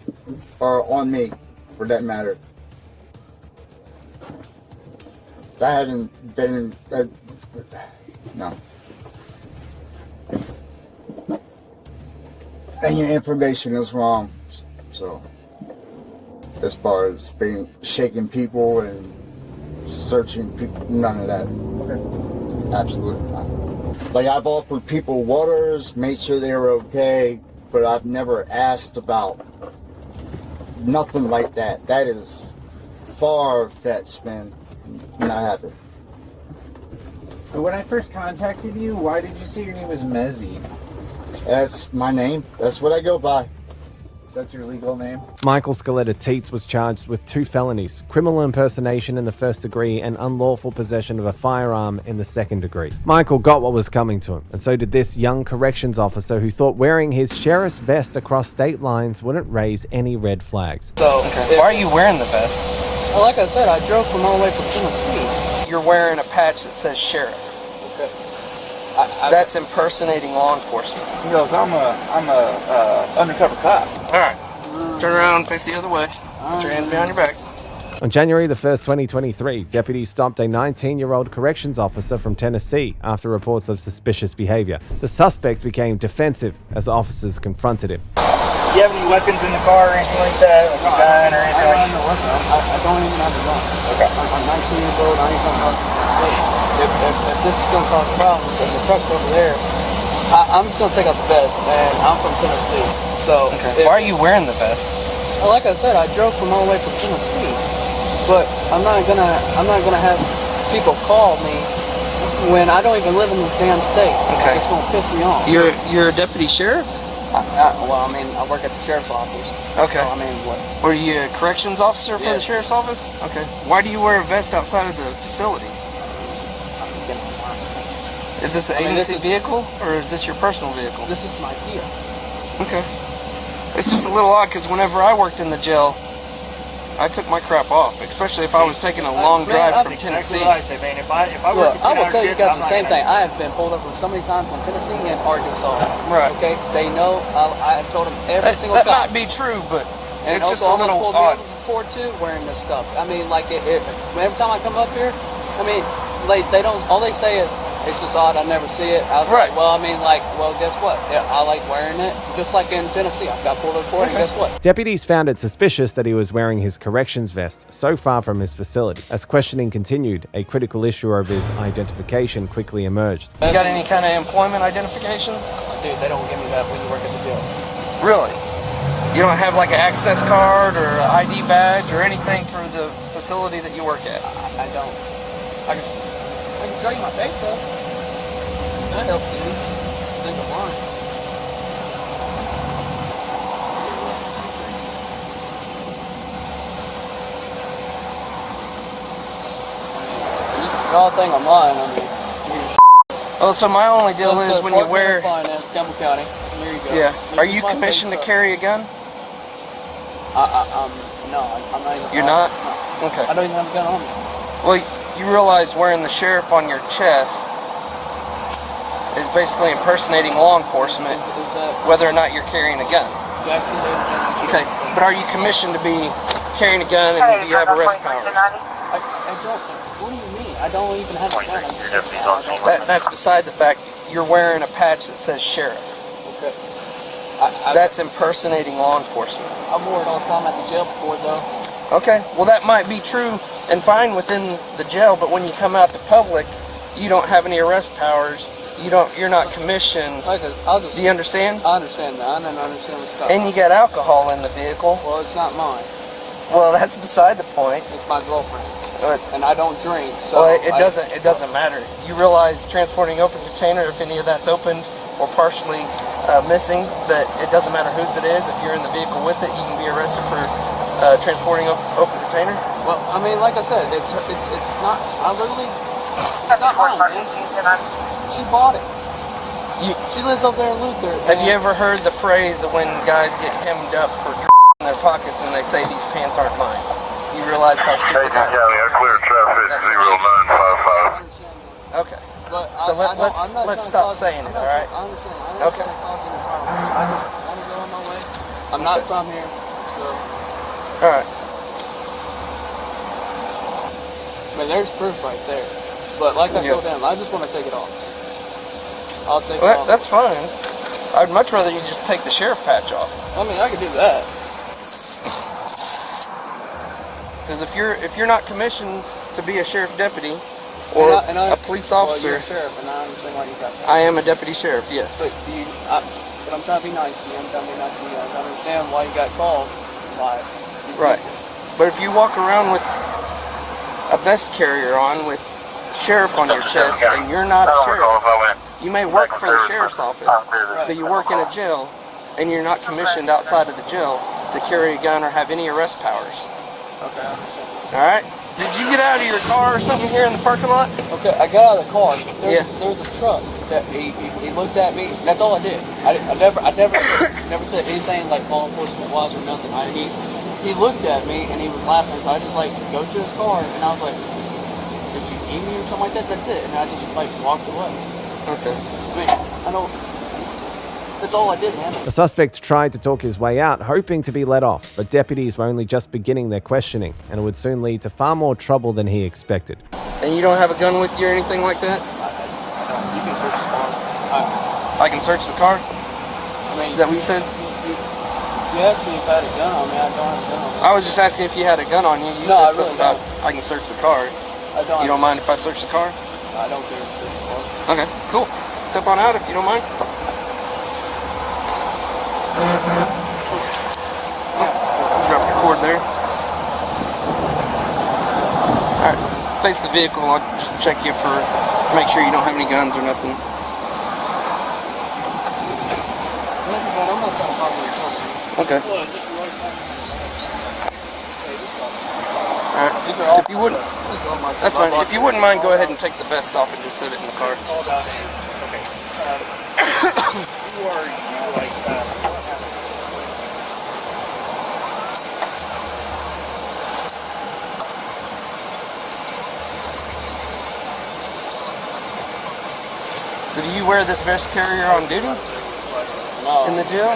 or on me, for that matter. I haven't been. No. And your information is wrong. So, as far as shaking people and searching people, none of that. Okay. Absolutely not. Like, I've offered people waters, made sure they were okay, but I've never asked about nothing like that. That is far-fetched, man. Not happening. But when I first contacted you, why did you say your name was Mezzi? That's my name. That's what I go by. That's your legal name? Michael Scaletta-Teets was charged with 2 felonies, criminal impersonation in the 1st degree and unlawful possession of a firearm in the 2nd degree. Michael got what was coming to him, and so did this young corrections officer who thought wearing his sheriff's vest across state lines wouldn't raise any red flags. So, why are you wearing the vest? Well, like I said, I drove from all the way from Tennessee. You're wearing a patch that says sheriff. That's impersonating law enforcement. He goes, I'm a undercover cop. All right. Turn around and face the other way. Put your hands behind your back. On January the 1st, 2023, deputies stopped a 19-year-old corrections officer from Tennessee after reports of suspicious behavior. The suspect became defensive as officers confronted him. Do you have any weapons in the car or anything like that? Like a gun or anything like that? I don't even have a gun. Okay. I'm 19 years old. I ain't gonna if this is gonna cause problems and the truck's over there, I'm just gonna take out the vest. And I'm from Tennessee, so. Why are you wearing the vest? Well, like I said, I drove from all the way from Tennessee, but I'm not gonna have people call me when I don't even live in this damn state. Okay. It's gonna piss me off. You're a deputy sheriff? Well, I mean, I work at the sheriff's office. Okay. So, I mean, what? Were you a corrections officer for the Yes. sheriff's office? Okay. Why do you wear a vest outside of the facility? Is this an agency vehicle, or is this your personal vehicle? This is my Kia. Okay. It's just a little odd, because whenever I worked in the jail, I took my crap off, especially if I was taking a long drive from Tennessee. Exactly what I say, man. If I Look, work I will tell you guys the same thing. I I have been pulled over so many times in Tennessee and Arkansas. Right. Okay, they know. I have told them every single that time. might be true, but And it's just a Oklahoma's little pulled me odd. over before too, wearing this stuff. I mean, like every time I come up here, I mean, they don't. All they say is it's just odd. I never see it. I was like, well, I mean, like, well, guess what? Yeah, I like wearing it. Just like in Tennessee, I got pulled over for it. And guess what? Deputies found it suspicious that he was wearing his corrections vest so far from his facility. As questioning continued, a critical issue of his identification quickly emerged. You got any kind of employment identification? Dude, they don't give me that when you work at the jail. Really? You don't have like an access card or an ID badge or anything for the facility that you work at? I don't. I can show you my face though. That helps you. Think of mine. Y'all think I'm lying on me. Oh, so my only deal is when you wear. Finance, Campbell County. There you go. Yeah. This Are is you my commissioned to face, carry a gun? No, I'm not even. You're not? No. Okay. I don't even have a gun on me. Well, you realize wearing the sheriff on your chest is basically impersonating law enforcement, Is that whether or not you're carrying a gun. Jackson? Okay. But are you commissioned to be carrying a gun, and do you have arrest powers? I don't. What do you mean? I don't even have a gun. That's beside the fact. You're wearing a patch that says sheriff. Okay. That's impersonating law enforcement. I wore it all the time at the jail before, though. Okay, well that might be true and fine within the jail, but when you come out to public, you don't have any arrest powers. You're not commissioned. Do you understand? I understand that. I don't understand what you're talking And you got alcohol in the vehicle. Well, it's not mine. Well, that's beside the point. It's my girlfriend. And I don't drink, so. Well, it doesn't matter. You realize transporting open container, if any of that's opened or partially missing, that it doesn't matter whose it is. If you're in the vehicle with it, you can be arrested for transporting open container. Well, I mean, like I said, it's not. I literally, it's not mine, man. She bought it. She lives up there in Luther. Have you ever heard the phrase of when guys get hemmed up for in their pockets and they say these pants aren't mine? You realize how stupid that is? I clear traffic 0955. Okay. So let's stop saying it, all right? I understand. Okay. I just want to go on my way. I'm not from here, so. All right. I mean, there's proof right there. But like I told them, I just want to take it off. I'll take it off. That's fine. I'd much rather you just take the sheriff patch off. I mean, I could do that. Because if you're not commissioned to be a sheriff deputy or a police officer, well, you're a sheriff, and I understand why you got that. I am a deputy sheriff. Yes. But I'm trying to be nice to you. I'm trying to be nice to you. I understand why you got called. Why? Right. But if you walk around with a vest carrier on with sheriff on your chest and you're not a sheriff, you may work for the sheriff's office, but you work in a jail, and you're not commissioned outside of the jail to carry a gun or have any arrest powers. Okay, I understand. All right. Did you get out of your car or something here in the parking lot? Okay, I got out of the car. There Yeah. was a truck that he looked at me. That's all I did. I never said anything like law enforcement wise or nothing. He looked at me and he was laughing. So I just like go to his car and I was like, "Did you need me or something like that?" That's it. And I just like walked away. Okay. I mean, I don't. That's all I did, man. The suspect tried to talk his way out, hoping to be let off, but deputies were only just beginning their questioning, and it would soon lead to far more trouble than he expected. And you don't have a gun with you or anything like that? You can search the car. I can search the car? I mean, Is that what you said? You asked me if I had a gun on me. I don't have a gun on me. I was just asking if you had a gun on you. You No, said I really something about I can search the car. I don't. You don't mind if I search the car? I don't care if you search the car. Okay, cool. Step on out if you don't mind. Drop your cord there. Alright, face the vehicle. I'll just check you for, make sure you don't have any guns or nothing. Okay. Alright, if you wouldn't, that's fine. If you wouldn't mind, go ahead and take the vest off and just sit it in the car. Who are you? Like, So do you wear this vest carrier on duty? No. In the jail?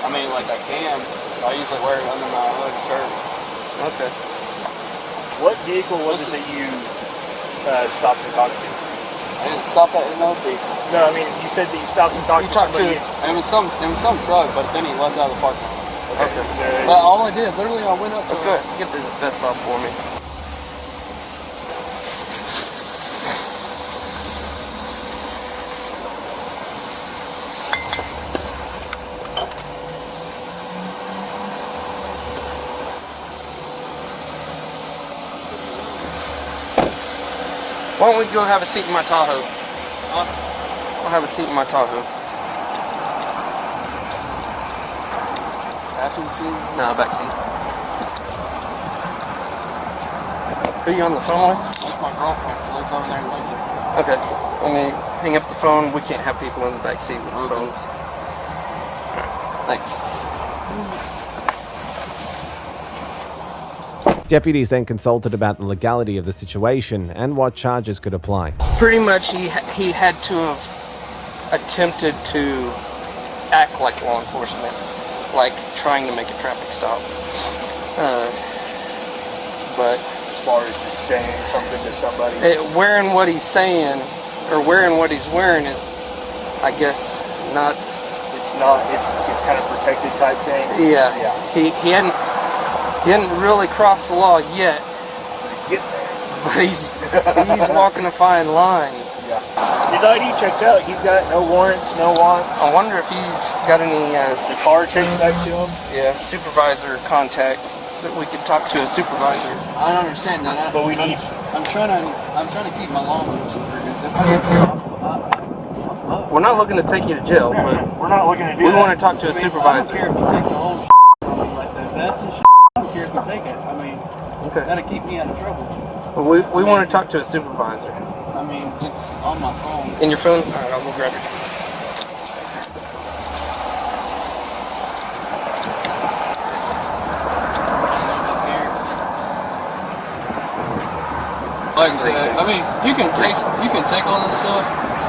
I mean, like I can. I usually wear it under my hood shirt. Okay. what vehicle was it that you stopped and talked to? I didn't stop at no vehicle. No, I mean, you said that you stopped and talked to somebody. It was some truck, but then he left out of the parking lot. Okay. But all I did, literally, I went up to Let's go ahead. Get the vest off for me. Why don't we go have a seat in my Tahoe? I'll have a seat in my Tahoe. No, back seat. Who are you on the phone with? That's my girlfriend. She lives over there in Lincoln. Okay. Let me hang up the phone. We can't have people in the back seat with phones. Thanks. Deputies then consulted about the legality of the situation and what charges could apply. Pretty much he had to have attempted to act like law enforcement, like trying to make a traffic stop. But As far as just saying something to somebody. Wearing what he's saying, or wearing what he's wearing is, I guess, not... It's not, it's kind of protected type thing. Yeah. He hadn't really crossed the law yet. Get there. But he's walking a fine line. Yeah. His ID checks out. He's got no warrants, no wants. I wonder if he's got any the car checks back to him. Yeah, supervisor contact that we could talk to a supervisor. I don't understand that. But we need. I'm trying to keep my law enforcement records. We're not looking to take you to jail, but We're not looking to do we that. want to talk to a supervisor. I don't care if you take the whole from me like that. That's and I don't care if you take it. I mean, Okay. that'll keep me out of trouble. Well, we want to talk to a supervisor. I mean, it's on my phone. In your phone? All right, I'll go grab it. Like I said, I mean, you can take all this stuff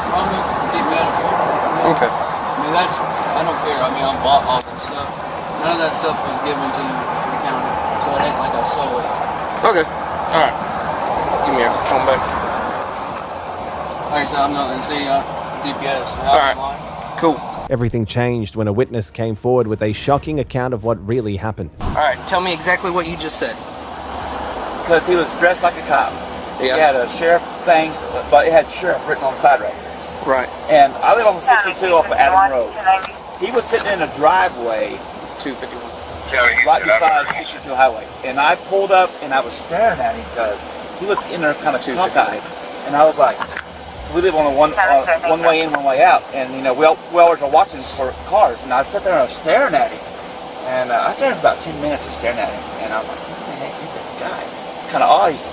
from me and keep me out of trouble. Okay. I mean, I don't care. I mean, I bought all that stuff. None of that stuff was given to the county, so it ain't like I stole it. Okay. All right. Give me your phone back. Like I said, I'm not going to see DPS. All right. Cool. Everything changed when a witness came forward with a shocking account of what really happened. All right. Tell me exactly what you just said. Because he was dressed like a cop. Yeah. He had a sheriff thing, but it had sheriff written on the side right here. Right. And I live on 62 off of Adam Road. He was sitting in a driveway 251. right beside 62 Highway. And I pulled up and I was staring at him because he was in there kind of cockeyed. And I was like, We live on a one way in, one way out, and we always are watching for cars. And I sat there and I was staring at him, and I stared for about 10 minutes and staring at him, and I'm like, "What the heck is this guy?" It's kind of odd. He's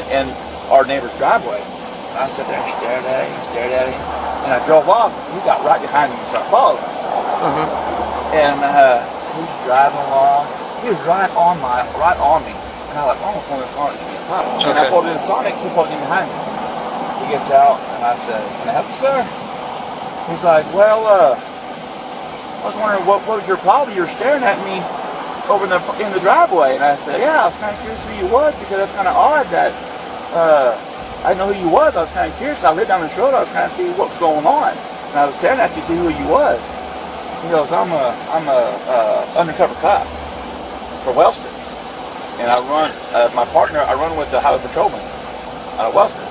in our neighbor's driveway. And I sat there and stared at him, and I drove off. He got right behind me and started following. And he was driving along. He was right on me, and I was like, "Oh, I'm pulling in Sonic to be a cop." And I pulled in Sonic. He pulled in behind me. He gets out, and I said, "Can I help you, sir?" He's like, "Well, I was wondering what was your problem? You were staring at me over in the driveway." And I said, "Yeah, I was kind of curious who you was, because that's kind of odd that I didn't know who you was. I was kind of curious. I lived down this road. I was kind of see what was going on, and I was staring at you to see who you was." He goes, "I'm a undercover cop for Wellston, and I run my partner. I run with the highway patrolman out of Wellston."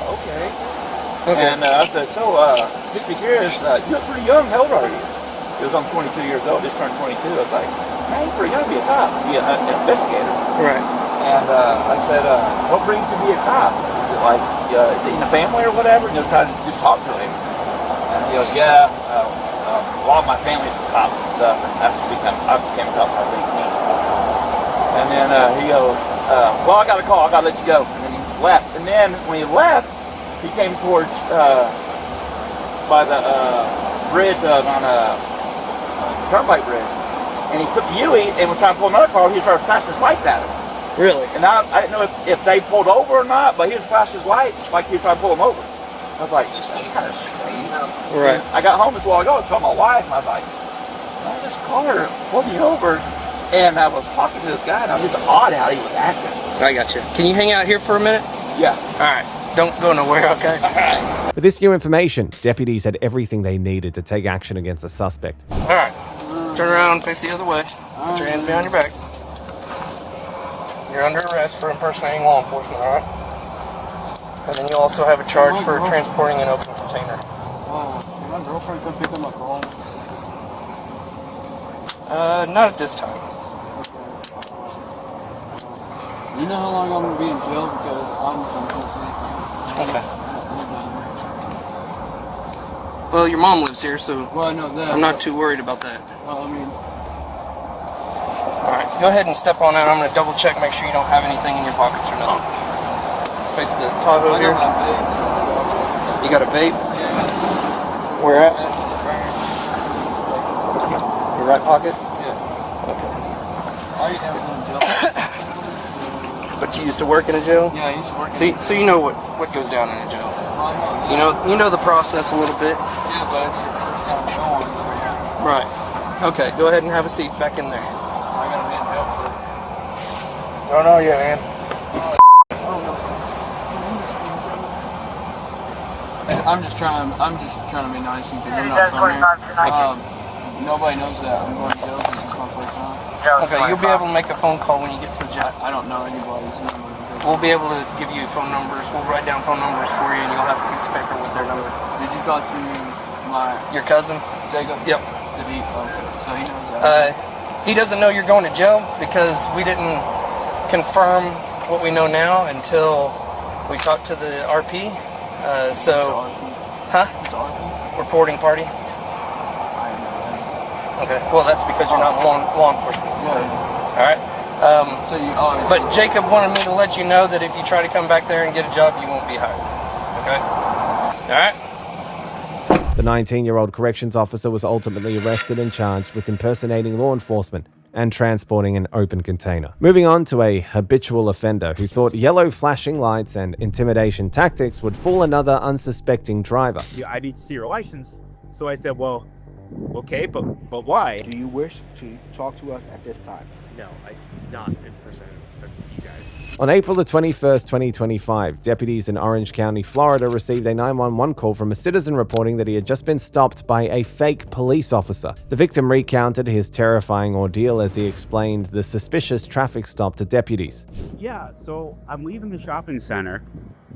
Okay. And I said, "So, just be curious, you look pretty young. How old are you?" He was, "I'm 22 years old, just turned 22. I was like, "Man, you're pretty young to be a cop, be an investigator." Right. And I said, "What brings you to be a cop? Is it like, is it in the family or whatever?" And trying to just talk to him. And he goes, "Yeah, a lot of my family is cops and stuff, and I became a cop when I was 18. And then he goes, "Well, I got a call. I got to let you go." And then he left. And then when he left, he came towards by the bridge on a turnpike bridge, and he took the U-turn and was trying to pull another car. He started flashing his lights at him. Really? And I didn't know if they pulled over or not, but he was flashing his lights like he was trying to pull him over. I was like, "This is kind of strange." Right. I got home this while ago and told my wife, and I was like, "Oh, this car pulled me over." And I was talking to this guy, and it was odd how he was acting. I got you. Can you hang out here for a minute? Yeah. All right. Don't go nowhere, okay? All right. With this new information, deputies had everything they needed to take action against the suspect. All right. Turn around and face the other way. Put your hands behind your back. You're under arrest for impersonating law enforcement, all right? And then you also have a charge for transporting an open container. My girlfriend come pick up my car. Not at this time. You know how long I'm gonna be in jail because I'm from Tennessee. Okay. Well, your mom lives here, so Well, I know that. I'm not too worried about that. Well, I mean, All right, go ahead and step on out. I'm gonna double check, make sure you don't have anything in your pockets or nothing. Face the Tahoe I here. got my vape. You got a vape? Yeah. Where at? That's the front. Your right pocket? Yeah. Okay. I used to have in jail. But you used to work in a jail? Yeah, I used to work. So you know what goes down in a jail. You know the process a little bit. Yeah, but it's your first time going. So Right. Okay, go ahead and have a seat back in there. I gotta be in jail for. Don't know yet, man. I'm just trying to be nice because I'm not from here. Nobody knows that I'm going to jail because it's my first time. Okay, you'll be able to make a phone call when you get to the jail. I don't know anybody's number. We'll be able to give you phone numbers. We'll write down phone numbers for you, and you'll have a piece of paper with their number. Did you talk to your cousin? Jacob? Yep. Did he? Okay, so he knows that. He doesn't know you're going to jail because we didn't confirm what we know now until we talked to the RP. So, huh? It's RP. Reporting party. Okay. Well, that's because you're not law enforcement. So, all right. But Jacob wanted me to let you know that if you try to come back there and get a job, you won't be hired. Okay? All right? The 19-year-old corrections officer was ultimately arrested and charged with impersonating law enforcement and transporting an open container. Moving on to a habitual offender who thought yellow flashing lights and intimidation tactics would fool another unsuspecting driver. Yeah, I need to see your license. So I said, well, okay, but why? Do you wish to talk to us at this time? No, I do not impersonate you guys. On April the 21st, 2025, deputies in Orange County, Florida received a 911 call from a citizen reporting that he had just been stopped by a fake police officer. The victim recounted his terrifying ordeal as he explained the suspicious traffic stop to deputies. Yeah, so I'm leaving the shopping center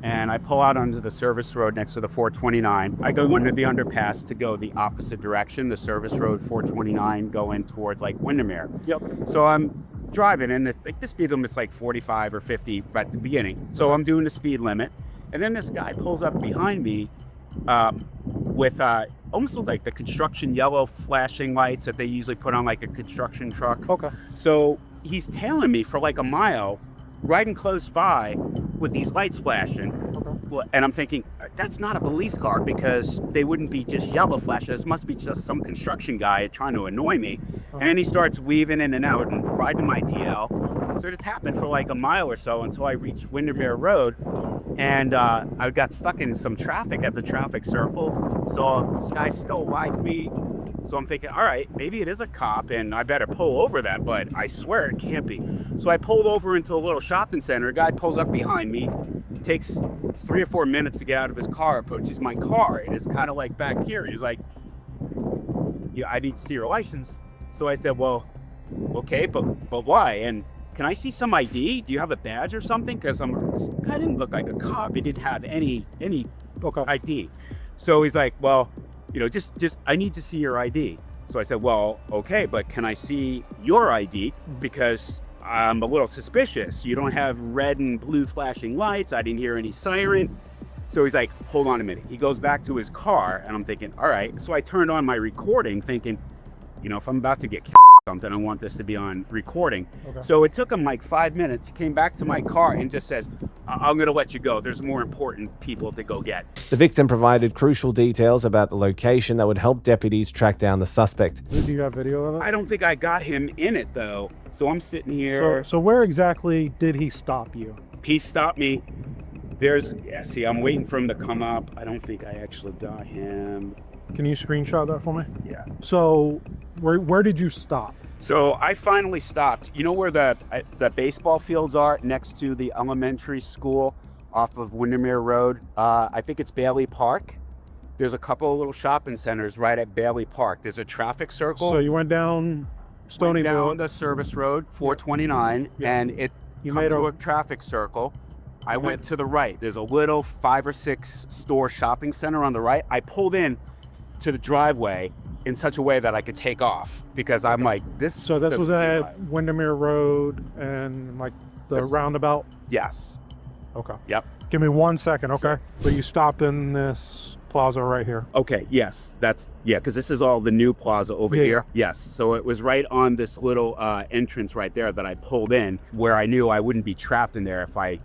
and I pull out onto the service road next to the 429. I go under the underpass to go the opposite direction, the service road 429 going towards like Windermere. Yep. So I'm driving and the speed limit is like 45 or 50 at the beginning. So I'm doing the speed limit And then this guy pulls up behind me with almost look like the construction yellow flashing lights that they usually put on like a construction truck. Okay. So he's tailing me for like a mile, riding close by with these lights flashing. Well, and I'm thinking, that's not a police car because they wouldn't be just yellow flashing. This must be just some construction guy trying to annoy me. And then he starts weaving in and out and riding my TL. So this happened for like a mile or so until I reached Windermere Road. And I got stuck in some traffic at the traffic circle. So this guy still lied me. So I'm thinking, all right, maybe it is a cop and I better pull over then, but I swear it can't be. So I pulled over into a little shopping center. A guy pulls up behind me, takes 3 or 4 minutes to get out of his car, approaches my car, and it's kind of like back here. He's like, yeah, I need to see your license. So I said, well, okay, but why? And can I see some ID? Do you have a badge or something? Because I didn't look like a cop. He didn't have any ID. So he's like, well, you know, just I need to see your ID. So I said, well, okay, but can I see your ID? Because I'm a little suspicious. You don't have red and blue flashing lights. I didn't hear any siren. So he's like, hold on a minute. He goes back to his car, and I'm thinking, all right. So I turned on my recording thinking, you know, if I'm about to get something, I want this to be on recording. Okay. So it took him like 5 minutes. He came back to my car and just says, I'm going to let you go. There's more important people to go get. The victim provided crucial details about the location that would help deputies track down the suspect. Do you have video of it? I don't think I got him in it, though. So I'm sitting here. So where exactly did he stop you? He stopped me. See, I'm waiting for him to come up. I don't think I actually got him. Can you screenshot that for me? Yeah. So where did you stop? So I finally stopped. You know where the baseball fields are next to the elementary school off of Windermere Road? I think it's Bailey Park. There's a couple of little shopping centers right at Bailey Park. There's a traffic circle. So you went down Stonyville. Down the service road, 429, and you made a traffic circle. I went to the right. There's a little 5 or 6 store shopping center on the right. I pulled in to the driveway in such a way that I could take off because I'm like, this. So that was at Windermere Road and like the roundabout? Yes. Okay. Yep. Give me 1 second, okay? But you stopped in this plaza right here. Okay, yes. Because this is all the new plaza over here. Yes. So it was right on this little entrance right there that I pulled in where I knew I wouldn't be trapped in there if I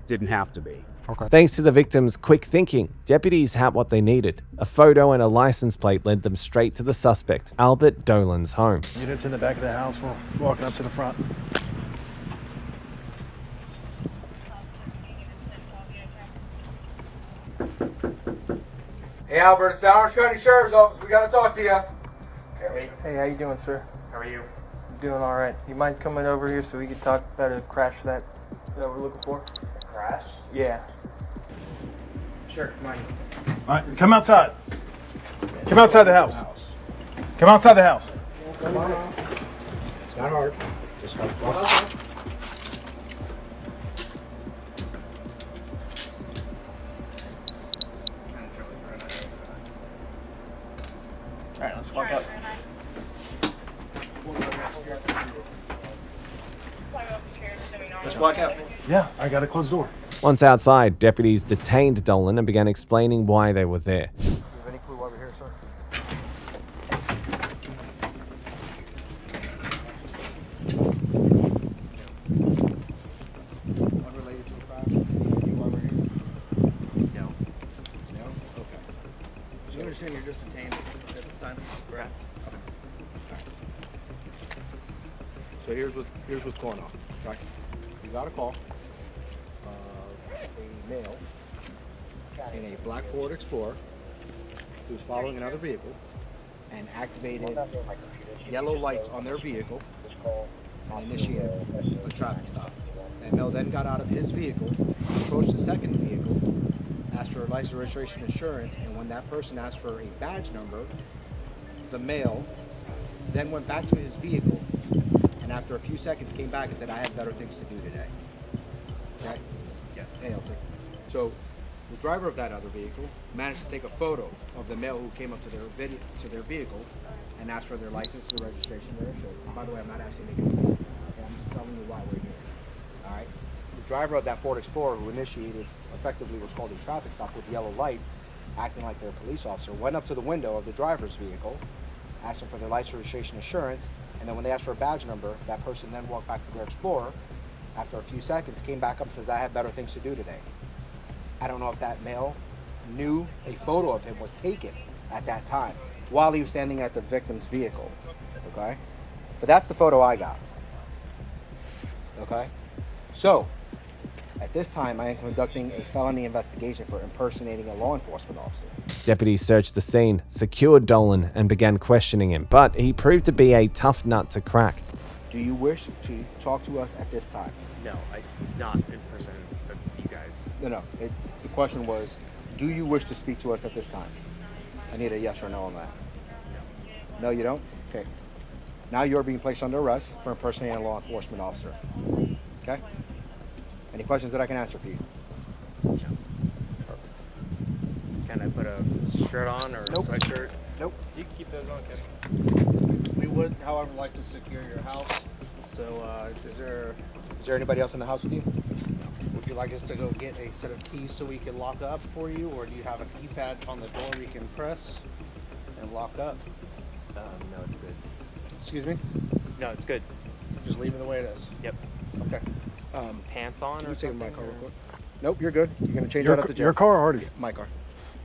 didn't have to be. Okay. Thanks to the victim's quick thinking, deputies had what they needed. A photo and a license plate led them straight to the suspect, Albert Dolan's home. Units in the back of the house. We're walking up to the front. Hey Albert, it's the Orange County Sheriff's Office. We gotta talk to you. Hey, how you doing, sir? How are you? Doing all right. You mind coming over here so we can talk about a crash that we're looking for? A crash? Yeah. Sure, come on. All right, come outside. Come outside the house. Come outside the house. Come on. It's not hard. Just come outside. All right, let's walk up. Let's walk out. Yeah, I got a closed door. Once outside, deputies detained Dolan and began explaining why they were there. Do you have any clue why we're here, sir? Unrelated to the crime? You why we're here? No. No? Okay. So you understand you're just detained at this time? Correct. Okay. All right. So here's what's going on. Right? You got a call. A male in a black Ford Explorer who was following another vehicle and activated yellow lights on their vehicle and initiated a traffic stop. That male then got out of his vehicle, approached the second vehicle, asked for a license, registration, insurance, and when that person asked for a badge number, the male then went back to his vehicle and after a few seconds came back and said, I have better things to do today. Right? Yes. So the driver of that other vehicle managed to take a photo of the male who came up to their vehicle and asked for their license, their registration, their insurance. By the way, I'm not asking you to make it. Okay, I'm just telling you why we're here. All right. The driver of that Ford Explorer who initiated effectively what's called a traffic stop with yellow lights, acting like they're a police officer, went up to the window of the driver's vehicle, asked them for their license, registration, insurance, and then when they asked for a badge number, that person then walked back to their Explorer. After a few seconds, came back up and says, "I have better things to do today." I don't know if that male knew a photo of him was taken at that time while he was standing at the victim's vehicle, okay? But that's the photo I got, okay? So, at this time, I am conducting a felony investigation for impersonating a law enforcement officer. Deputies searched the scene, secured Dolan, and began questioning him, but he proved to be a tough nut to crack. Do you wish to talk to us at this time? No, not in person with you guys. No. The question was, do you wish to speak to us at this time? I need a yes or no on that. No, you don't? Okay. Now you're being placed under arrest for impersonating a law enforcement officer. Okay? Any questions that I can answer for you? Can I put a shirt on or a sweatshirt? Nope. You can keep those on, Kevin. We would, however, like to secure your house. So, is there anybody else in the house with you? Would you like us to go get a set of keys so we can lock up for you, or do you have a keypad on the door we can press and lock up? No, it's good. Excuse me? No, it's good. Just leave it the way it is. Yep. Okay. Pants on Can or you take something? my car real quick? Nope, you're good. You're gonna change Your, that at the jail. your car or Hardy's? My car.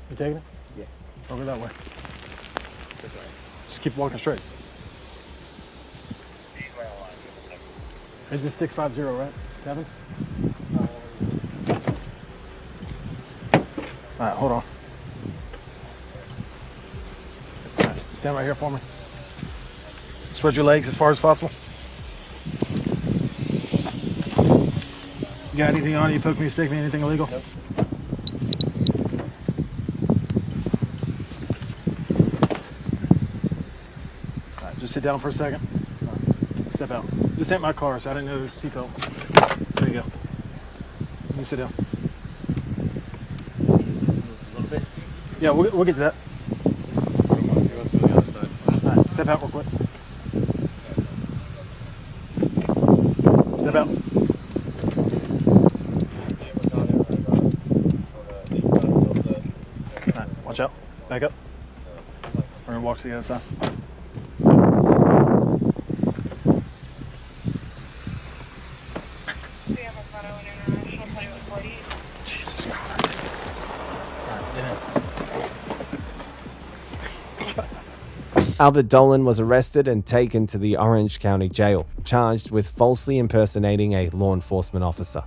You taking it? Yeah. Over that way. Just keep walking straight. Is this 650, right, Kevin? All right, hold on. All right, stand right here for me. Spread your legs as far as possible. You got anything on you? Poke me, stick me, anything illegal? Nope. All right, just sit down for a second. Step out. This ain't my car, so I didn't know there was a seatbelt. There you go. You can sit down. Just a little bit. Yeah, we'll get to that. All right, step out real quick. Step out. All right, watch out. Back up. We're gonna walk to the other side. Jesus Christ. Albert Dolan was arrested and taken to the Orange County Jail, charged with falsely impersonating a law enforcement officer.